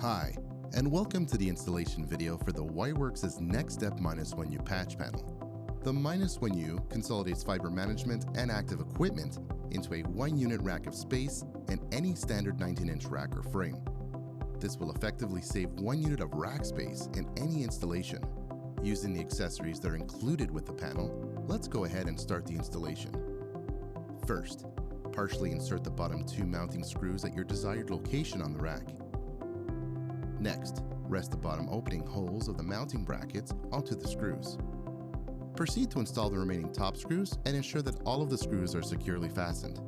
Hi, and welcome to the installation video for the Wirewerks' NextSTEP MINUS1U Patch Panel. The -1U consolidates fiber management and active equipment into a 1-unit rack of space and any standard 19-inch rack or frame. This will effectively save 1 unit of rack space in any installation. Using the accessories that are included with the panel, let's go ahead and start the installation. First, partially insert the bottom 2 mounting screws at your desired location on the rack. Next, rest the bottom opening holes of the mounting brackets onto the screws. Proceed to install the remaining top screws and ensure that all of the screws are securely fastened.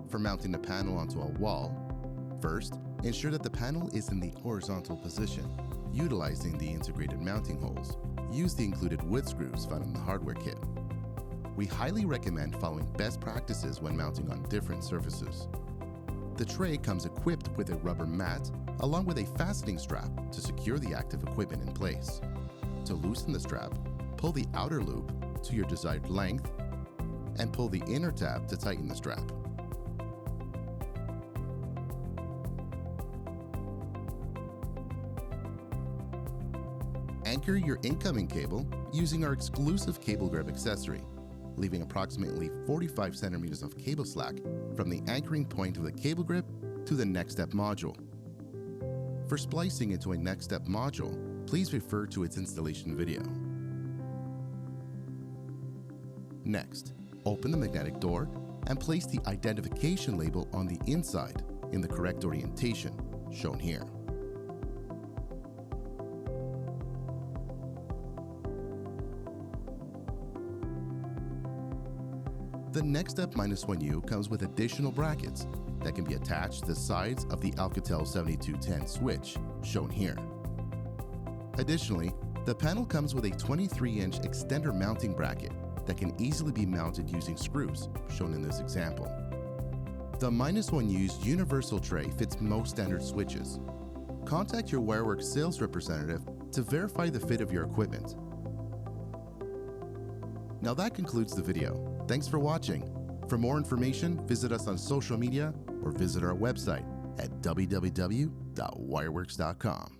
For mounting the panel onto a wall, first, ensure that the panel is in the horizontal position. Utilizing the integrated mounting holes, use the included wood screws found in the hardware kit. We highly recommend following best practices when mounting on different surfaces. The tray comes equipped with a rubber mat along with a fastening strap to secure the active equipment in place. To loosen the strap, pull the outer loop to your desired length and pull the inner tab to tighten the strap. Anchor your incoming cable using our exclusive cable grip accessory, leaving approximately 45 centimeters of cable slack from the anchoring point of the cable grip to the NextSTEP module. For splicing into a NextSTEP module, please refer to its installation video. Next, open the magnetic door and place the identification label on the inside in the correct orientation, shown here. The NextSTEP MINUS1U comes with additional brackets that can be attached to the sides of the Alcatel 7210 switch, shown here. Additionally, the panel comes with a 23-inch extender mounting bracket that can easily be mounted using screws, shown in this example. The MINUS1U's universal tray fits most standard switches. Contact your Wirewerks sales representative to verify the fit of your equipment. Now that concludes the video. Thanks for watching. For more information, visit us on social media or visit our website at www.wirewerks.com.